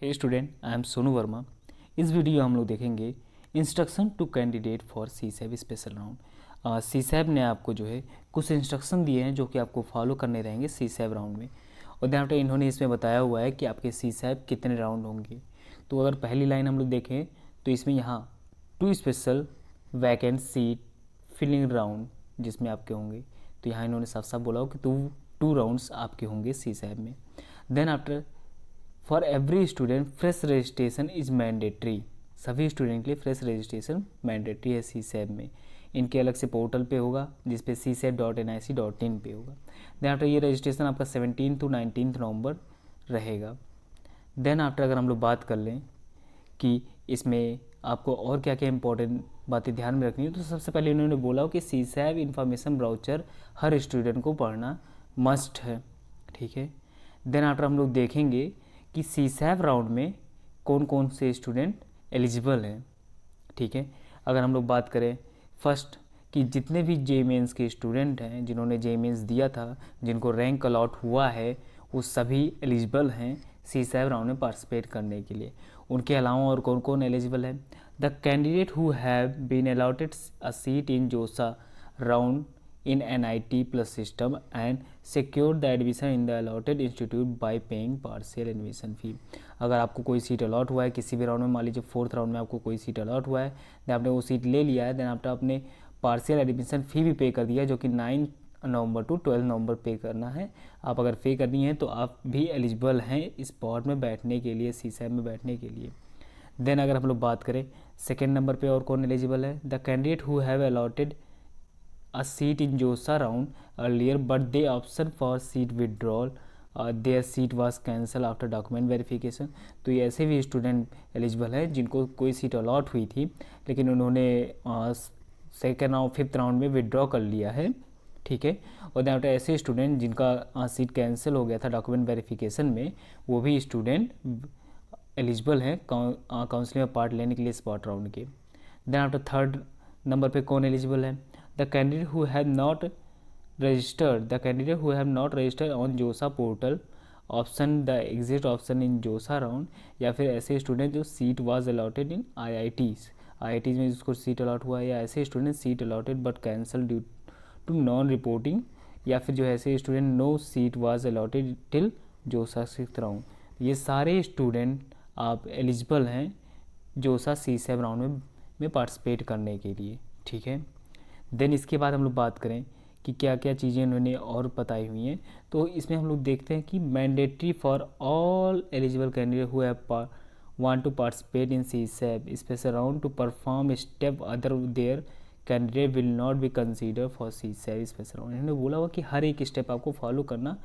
Hey student, I am Sonu Verma. इस video हम लोग देखेंगे instruction to candidate for CSAB special round. CSAB ने आपको जो है कुछ इंस्ट्रक्शन दिए हैं जो कि आपको फॉलो करने रहेंगे सीसैब राउंड में। और दैन आफ्टर इन्होंने इसमें बताया हुआ है कि आपके सीसैब कितने राउंड होंगे। तो अगर पहली लाइन हम लोग देखें तो इसमें यहाँ 2 special vacant seat filling round जिसमें आपके होंगे। तो यहाँ इन्होंने साफ साफ बोला हो कि 2 राउंड्स आपके होंगे सीसैब में। Then after for every student fresh registration is mandatory. सभी स्टूडेंट के लिए फ्रेश रजिस्ट्रेशन मैंडेटरी है सीसैब में। इनके अलग से पोर्टल पे होगा जिसपे csab.nic.in पे होगा। देन आफ्टर ये रजिस्ट्रेशन आपका 17 to 19 नवंबर रहेगा। देन आफ्टर अगर हम लोग बात कर लें कि इसमें आपको और क्या क्या इंपॉर्टेंट बातें ध्यान में रखनी है, तो सबसे पहले इन्होंने बोला हो कि सीसैब इन्फॉर्मेशन ब्राउचर हर स्टूडेंट को पढ़ना मस्ट है। ठीक है। देन आफ्टर हम लोग देखेंगे कि सीसैब राउंड में कौन कौन से स्टूडेंट एलिजिबल हैं। ठीक है। अगर हम लोग बात करें फर्स्ट कि जितने भी जे मेंस के स्टूडेंट हैं जिन्होंने जे मेंस दिया था, जिनको रैंक अलॉट हुआ है, वो सभी एलिजिबल हैं सीसैब राउंड में पार्टिसिपेट करने के लिए। उनके अलावा और कौन कौन एलिजिबल है? The candidate who have been allotted a seat in JoSAA round in NIT plus system and secure the admission in the allotted institute by paying partial admission fee। अगर आपको कोई सीट अलॉट हुआ है किसी भी round में, मान लीजिए 4th राउंड में आपको कोई सीट अलॉट हुआ है, देन आपने वो सीट ले लिया है, देन आपने पार्शियल एडमिशन फ़ी भी पे कर दिया है जो कि 9 नवंबर टू 12 नवंबर पे करना है। आप अगर पे करनी है तो आप भी एलिजिबल हैं इस स्पॉट में बैठने के लिए, सीसैब में बैठने के लिए। देन अगर हम लोग बात करें सेकेंड नंबर पे और कौन एलिजिबल है? The candidate who have allotted a seat in JOSA round earlier but they option for seat withdrawal, their seat was cancelled after document verification। तो ये ऐसे भी स्टूडेंट एलिजिबल है जिनको कोई सीट अलॉट हुई थी लेकिन उन्होंने सेकेंड राउंड 5th राउंड में विड्रॉ कर लिया है। ठीक है। और दैन ऐसे स्टूडेंट जिनका सीट कैंसिल हो गया था डॉक्यूमेंट वेरिफिकेशन में, वो भी स्टूडेंट एलिजिबल हैं काउंसलिंग में पार्ट लेने के लिए स्पॉट राउंड के। देन आफ्टर थर्ड नंबर पे कौन एलिजिबल है? The candidate who have not registered on JOSA portal option the exit option in JOSA round, या फिर ऐसे स्टूडेंट जो seat was allotted in IITs में जिसको सीट अलॉट हुआ है, या ऐसे student seat allotted but cancel due to non reporting, या फिर जो ऐसे student no seat was allotted till JOSA 6th round. ये सारे स्टूडेंट आप एलिजिबल हैं JOSA सीसैब राउंड में पार्टिसिपेट करने के लिए। ठीक है। देन इसके बाद हम लोग बात करें कि क्या क्या चीज़ें उन्होंने और बताई हुई हैं, तो इसमें हम लोग देखते हैं कि mandatory for all eligible candidate who have want to participate in CSAB special round to perform step other there candidate will not be consider for CSAB special round. इन्होंने बोला हुआ कि हर एक स्टेप आपको फॉलो करना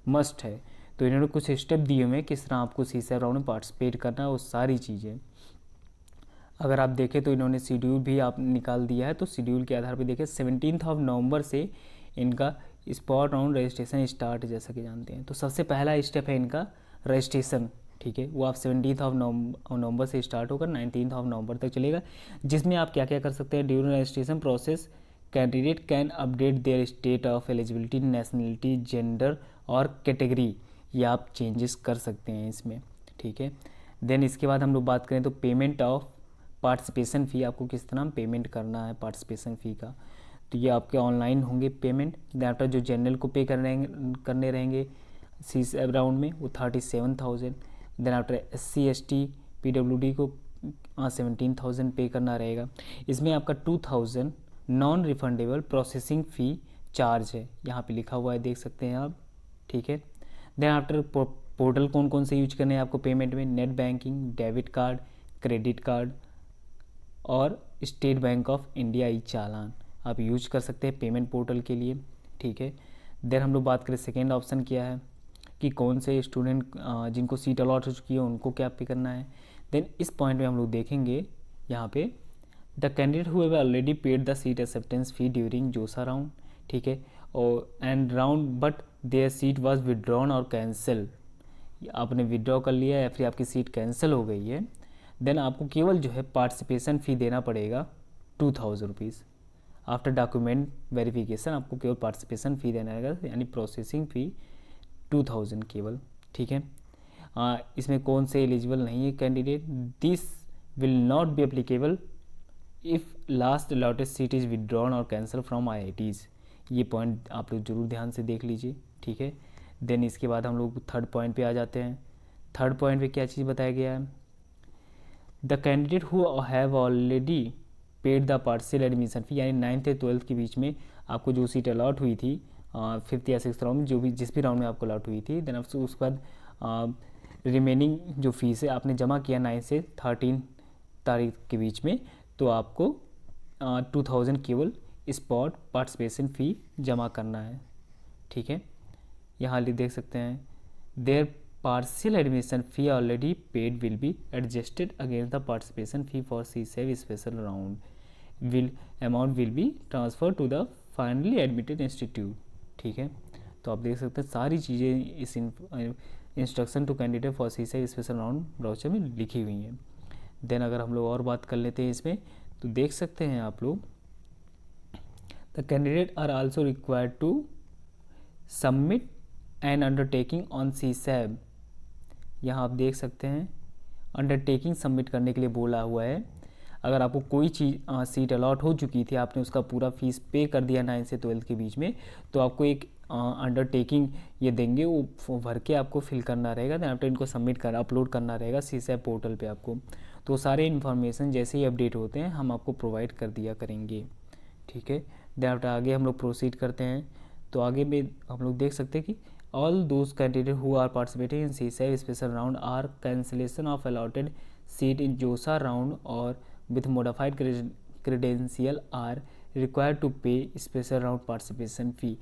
मस्ट है। तो इन्होंने कुछ स्टेप दिए हुए हैं किस तरह आपको सीसैब राउंड में पार्टिसिपेट करना है, वो सारी चीज़ें अगर आप देखें तो इन्होंने शेड्यूल भी आप निकाल दिया है। तो शेड्यूल के आधार पर देखें 17 नवंबर से इनका स्पॉट राउंड रजिस्ट्रेशन स्टार्ट जैसा कि जानते हैं। तो सबसे पहला स्टेप है इनका रजिस्ट्रेशन। ठीक है। वो आप 17 नवंबर से स्टार्ट होकर 19 नवंबर तक चलेगा, जिसमें आप क्या क्या कर सकते हैं? During registration process candidate can update their state of eligibility, nationality, gender और कैटेगरी, ये आप चेंजेस कर सकते हैं इसमें। ठीक है। देन इसके बाद हम लोग बात करें तो पेमेंट ऑफ पार्टिसिपेशन फ़ी, आपको किस तरह पेमेंट करना है पार्टिसिपेशन फ़ी का, तो ये आपके ऑनलाइन होंगे पेमेंट। देन आफ्टर जो जनरल को पे करने रहेंगे सीसैब राउंड में वो 37,000। Then after SC ST PWD को 17,000 पे करना रहेगा। इसमें आपका 2,000 non refundable processing fee charge है, यहाँ पे लिखा हुआ है, देख सकते हैं आप। ठीक है। देन आफ्टर पोर्टल कौन कौन से यूज करने हैं आपको पेमेंट में? Net banking, debit card, credit card और स्टेट बैंक ऑफ इंडिया ई चालान आप यूज कर सकते हैं पेमेंट पोर्टल के लिए। ठीक है। देन हम लोग बात करें सेकेंड ऑप्शन क्या है कि कौन से स्टूडेंट जिनको सीट अलॉट हो चुकी है उनको क्या पे करना है। देन इस पॉइंट में हम लोग देखेंगे यहाँ पे the candidate who have already paid the seat acceptance fee during जोसा राउंड। ठीक है। और and round but there seat was withdrawn और कैंसिल, आपने विड्रॉ कर लिया या फिर आपकी सीट कैंसिल हो गई है, देन आपको केवल जो है पार्टिसिपेशन फ़ी देना पड़ेगा 2,000 रुपीज़। आफ्टर डॉक्यूमेंट वेरिफिकेशन आपको केवल पार्टिसिपेशन फ़ी देना रहेगा, यानी प्रोसेसिंग फ़ी 2,000 केवल। ठीक है। इसमें कौन से एलिजिबल नहीं है candidate, this will not be applicable if last allotted seat is withdrawn और कैंसिल फ्रॉम IITs। ये पॉइंट आप लोग जरूर ध्यान से देख लीजिए, ठीक है। देन इसके बाद हम लोग थर्ड पॉइंट पे आ जाते हैं। थर्ड पॉइंट पे क्या चीज़ बताया गया है, the candidate who have already paid the partial admission fee, यानी 9th या 12th के बीच में आपको जो सीट अलॉट हुई थी 5th या 6th राउंड में, जो भी जिस भी राउंड में आपको अलॉट हुई थी, देन उसके बाद रिमेनिंग जो फीस है आपने जमा किया 9 से 13 तारीख के बीच में, तो आपको 2000 केवल स्पॉट पार्टिसिपेशन फ़ी जमा करना है, ठीक है। यहाँ देख सकते हैं, there partial admission fee already paid will be adjusted against the participation fee for CSEB special round, will amount will be transferred to the finally admitted institute, ठीक है। तो आप देख सकते हैं सारी चीज़ें इस instruction to candidate for CSEB special round brochure में लिखी हुई हैं। देन अगर हम लोग और बात कर लेते हैं इसमें, तो देख सकते हैं आप लोग, the candidate are also required to submit an undertaking on CSEB। यहाँ आप देख सकते हैं अंडरटेकिंग सबमिट करने के लिए बोला हुआ है। अगर आपको कोई चीज़ सीट अलॉट हो चुकी थी, आपने उसका पूरा फीस पे कर दिया 9 से 12th के बीच में, तो आपको एक अंडरटेकिंग ये देंगे, वो भर के आपको फिल करना रहेगा, देन आफ्टर इनको सबमिट कर अपलोड करना रहेगा CSEB पोर्टल पे आपको। तो सारे इन्फॉर्मेशन जैसे ही अपडेट होते हैं हम आपको प्रोवाइड कर दिया करेंगे, ठीक है। देन आफ्टर आगे हम लोग प्रोसीड करते हैं। तो आगे में हम लोग देख सकते हैं कि all those candidates who are participating in CSEB special round are cancellation of allotted seat in JOSA round or with modified credential are required to pay special round participation fee।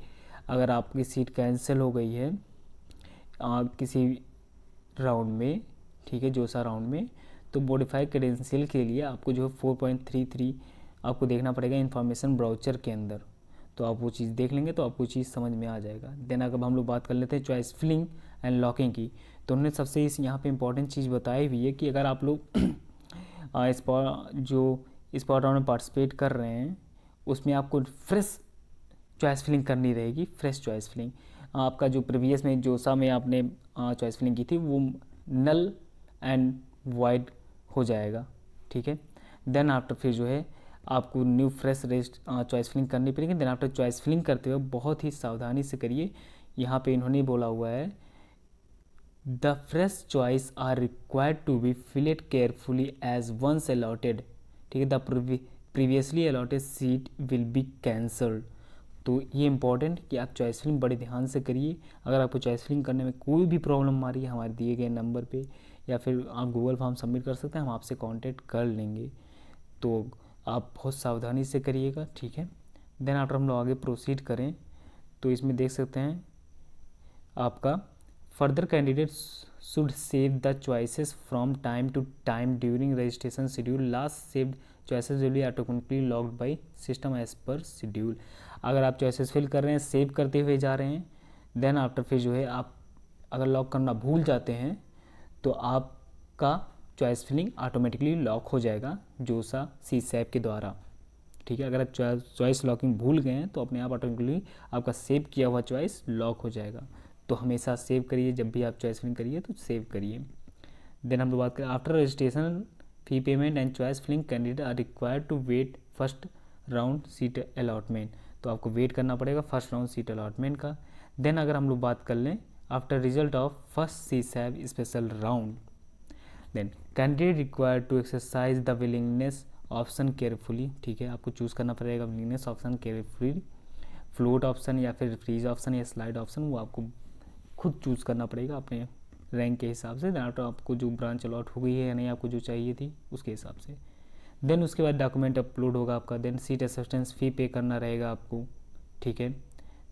अगर आपकी सीट कैंसिल हो गई है किसी round में, ठीक है, जोसा राउंड में, तो मॉडिफाइड क्रेडेंशियल के लिए आपको जो है 4.33 आपको देखना पड़ेगा इन्फॉर्मेशन ब्राउचर के अंदर। तो आप वो चीज़ देख लेंगे तो आपको चीज़ समझ में आ जाएगा। देन अगर हम लोग बात कर लेते हैं चॉइस फिलिंग एंड लॉकिंग की, तो उन्होंने सबसे इस यहाँ पे इंपॉर्टेंट चीज़ बताई हुई है कि अगर आप लोग स्पॉट राउंड में पार्टिसिपेट कर रहे हैं, उसमें आपको फ्रेश चॉइस फिलिंग करनी रहेगी। फ्रेश चॉइस फिलिंग आपका जो प्रीवियस में जोसा में आपने चॉइस फिलिंग की थी वो नल एंड वाइड हो जाएगा, ठीक है। देन आफ्टर फिर जो है आपको new fresh rest choice filling करनी पड़ेगी। देन आफ्टर चॉइस फिलिंग करते हुए बहुत ही सावधानी से करिए। यहाँ पे इन्होंने बोला हुआ है the fresh choice are required to be filled carefully as once allotted, ठीक है, the previously allotted seat will be cancelled. तो ये इंपॉर्टेंट कि आप चॉइस फिलिंग बड़े ध्यान से करिए। अगर आपको चॉइस फिलिंग करने में कोई भी प्रॉब्लम आ रही है, हमारे दिए गए नंबर पे या फिर आप गूगल फॉर्म सबमिट कर सकते हैं, हम आपसे कांटेक्ट कर लेंगे। तो आप बहुत सावधानी से करिएगा, ठीक है। देन आफ्टर हम लोग आगे प्रोसीड करें तो इसमें देख सकते हैं आपका further candidate should save the choices from time to time during registration schedule, last saved choices will be automatically locked by system as per schedule. अगर आप चॉइसेस फिल कर रहे हैं, सेव करते हुए जा रहे हैं, देन आफ्टर फिर जो है आप अगर लॉक करना भूल जाते हैं तो आपका चॉइस फिलिंग ऑटोमेटिकली लॉक हो जाएगा जोसा CSEB के द्वारा, ठीक है। अगर आप चॉइस लॉकिंग भूल गए हैं तो अपने आप ऑटोमेटिकली आपका सेव किया हुआ चॉइस लॉक हो जाएगा। तो हमेशा सेव करिए, जब भी आप चॉइस फिलिंग करिए तो सेव करिए। देन हम लोग बात करें after registration fee payment and choice filling candidate are required to wait first round seat allotment. तो आपको वेट करना पड़ेगा फर्स्ट राउंड सीट अलॉटमेंट का। देन अगर हम लोग बात कर लें after result of first CSEB special round, then candidate required to exercise the willingness option carefully, ठीक है। आपको चूज़ करना पड़ेगा willingness option carefully, float option या फिर फ्रीज ऑप्शन या स्लाइड ऑप्शन, वो आपको खुद चूज़ करना पड़ेगा अपने रैंक के हिसाब से। देन आफ्टर आपको जो ब्रांच अलॉट हो गई है या नहीं आपको जो चाहिए थी उसके हिसाब से। देन उसके बाद डॉक्यूमेंट अपलोड होगा आपका। देन सीट असिस्टेंस फ़ी पे करना रहेगा आपको, ठीक है।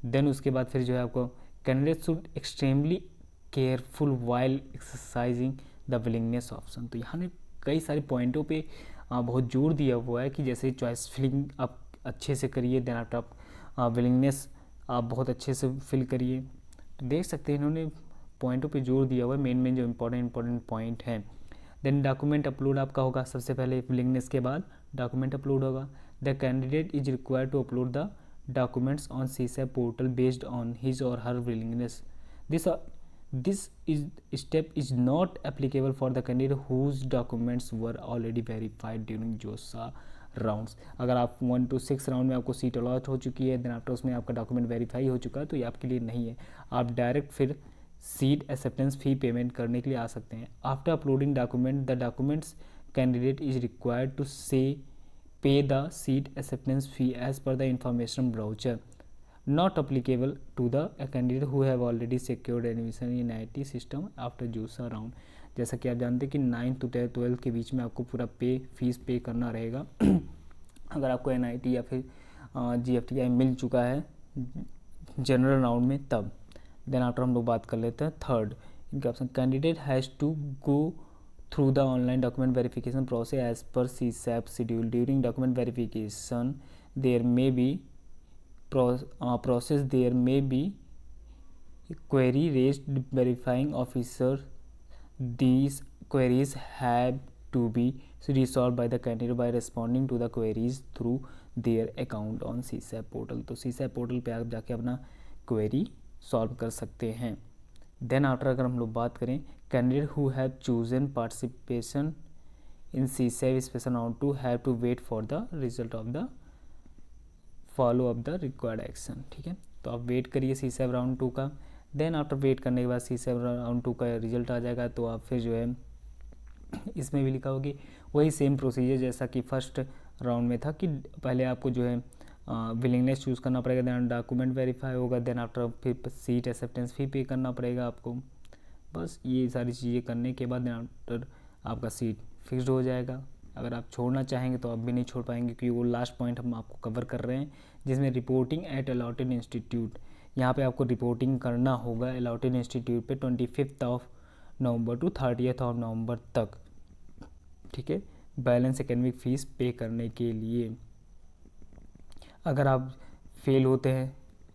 देन उसके बाद फिर जो है आपको candidate should extremely careful while exercising the willingness option. तो यहाँ ने कई सारे पॉइंटों पे बहुत जोर दिया हुआ है कि जैसे चॉइस फिलिंग आप अच्छे से करिए, देन आफ्टर आप विलिंगनेस आप बहुत अच्छे से फिल करिए। तो देख सकते हैं इन्होंने पॉइंटों पे जोर दिया हुआ है, मेन जो इंपॉर्टेंट पॉइंट हैं। देन डॉक्यूमेंट अपलोड आपका होगा सबसे पहले, विलिंगनेस के बाद डॉक्यूमेंट अपलोड होगा। The candidate is required to upload the documents on CSEB portal based on his or her willingness. This is step is not applicable for the candidate whose documents were already verified during JOSA rounds. अगर आप 1 to 6 round में आपको seat allot हो चुकी है, then after उसमें आपका document verify हो चुका है, तो ये आपके लिए नहीं है. आप डायरेक्ट फिर सीट एक्सेप्टेंस फ़ी पेमेंट करने के लिए आ सकते हैं. After uploading document, the documents candidate is required to से pay the seat acceptance fee as per the information brochure, not applicable to the candidate who have already secured admission in IIT system after JOSA round. जैसा कि आप जानते हैं कि 9th to 12th के बीच में आपको पूरा फीस पे करना रहेगा अगर आपको NIT या फिर GFTI मिल चुका है जनरल राउंड में तब. देन आफ्टर हम लोग बात कर लेते हैं थर्ड इनका option. Candidate has to go through the online document verification process as per CSAP schedule. During document verification there may be process there may be query raised verifying officer. These queries have to be resolved by the candidate by responding to the queries through their account on CSAP portal. तो CSAP portal पे आप जाके अपना query solve कर सकते हैं. Then after अगर हम लोग बात करें, candidate who have chosen participation in CSAP special round 2 have to wait for the result of the follow up the required action. ठीक है, तो आप वेट करिए CSAP राउंड 2 का. देन आफ्टर वेट करने के बाद CSAP राउंड 2 का रिजल्ट आ जाएगा, तो आप फिर जो है इसमें भी लिखा होगी वही सेम प्रोसीजर जैसा कि फर्स्ट राउंड में था कि पहले आपको जो है विलिंगनेस चूज़ करना पड़ेगा, देन डॉक्यूमेंट वेरीफाई होगा, देन आफ्टर फिर सीट एक्सेप्टेंस फी पे करना पड़ेगा आपको. बस ये सारी चीज़ें करने के बाद देन आफ्टर आपका सीट फिक्स्ड हो जाएगा. अगर आप छोड़ना चाहेंगे तो आप भी नहीं छोड़ पाएंगे, क्योंकि वो लास्ट पॉइंट हम आपको कवर कर रहे हैं जिसमें रिपोर्टिंग एट अलॉटेड इंस्टीट्यूट. यहाँ पे आपको रिपोर्टिंग करना होगा अलॉटेड इंस्टीट्यूट पे 25 नवंबर टू 30 नवंबर तक. ठीक है, बैलेंस एकेडमिक फ़ीस पे करने के लिए. अगर आप फेल होते हैं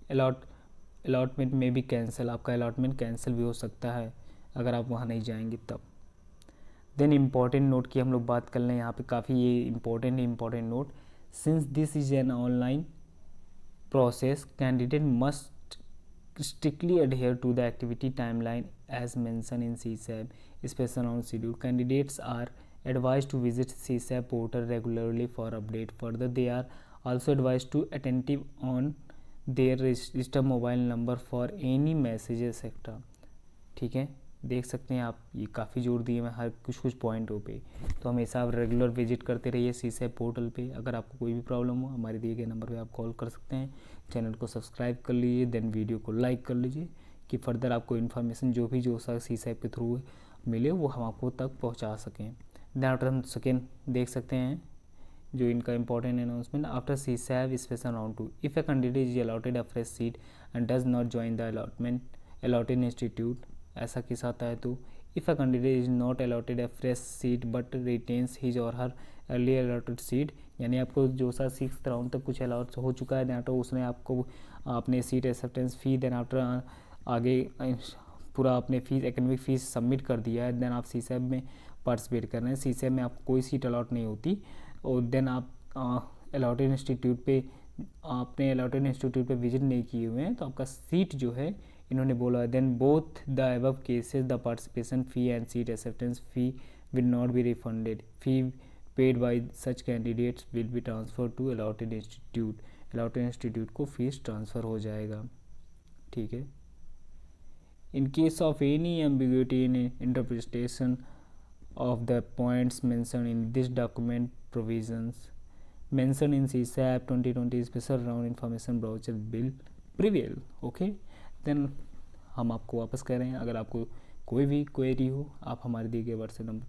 अलॉटमेंट में भी कैंसिल, आपका अलॉटमेंट कैंसिल भी हो सकता है अगर आप वहाँ नहीं जाएंगे तब. देन इम्पॉर्टेंट नोट की हम लोग बात कर लें. यहाँ पे काफ़ी ये important note. Since this is an online process, candidate must strictly adhere to the activity timeline as mentioned in CSAP special round schedule. Candidates are advised to visit CSAP portal regularly for update. Further, they are also advised to attentive on their registered mobile number for any messages etc. ठीक है, देख सकते हैं आप, ये काफ़ी जोर दिए मैं हर कुछ पॉइंटों पे. तो हमेशा आप रेगुलर विजिट करते रहिए CSAP पोर्टल पे. अगर आपको कोई भी प्रॉब्लम हो हमारे दिए गए नंबर पे आप कॉल कर सकते हैं. चैनल को सब्सक्राइब कर लीजिए, देन वीडियो को लाइक कर लीजिए कि फर्दर आपको इन्फॉर्मेशन जो CSAP के थ्रू मिले वो हम आपको तक पहुँचा सकें. देन आफ्टर हम सेकेंड देख सकते हैं जो इनका important announcement. After CSAP special round 2, if a candidate is allotted a fresh seat and does not join the allotted institute. ऐसा किस आता है तो if a candidate is not allotted a fresh seat but retains his or her early allotted seat, यानी आपको JOSA 6th round तक कुछ allot हो चुका है, देन आफ्टर उसने आपको अपने सीट एक्सेप्टेंस फ़ी देन आफ्टर आगे पूरा अपने फीस एकेडमिक फ़ीस सबमिट कर दिया है, देन आप CSAP में पार्टिसिपेट कर रहे हैं. CSAP में आपको कोई सीट अलॉट नहीं होती और देन आप अलॉटेड इंस्टीट्यूट पे आपने अलॉटेड इंस्टीट्यूट पे विजिट नहीं किए हुए हैं तो आपका सीट जो है इन्होंने बोला. Then both the above cases the participation fee and seat acceptance fee will not be refunded. Fee paid by such candidates will be transfer to allotted institute. Allotted institute को फीस ट्रांसफ़र हो जाएगा. ठीक है, in case of any ambiguity in interpretation of the points mention in this document provisions mentioned in CSAP 2020 special round information brochure will prevail. Okay, then हम आपको वापस कह रहे हैं अगर आपको कोई भी क्वेरी हो आप हमारे दिए गए व्हाट्सएप नंबर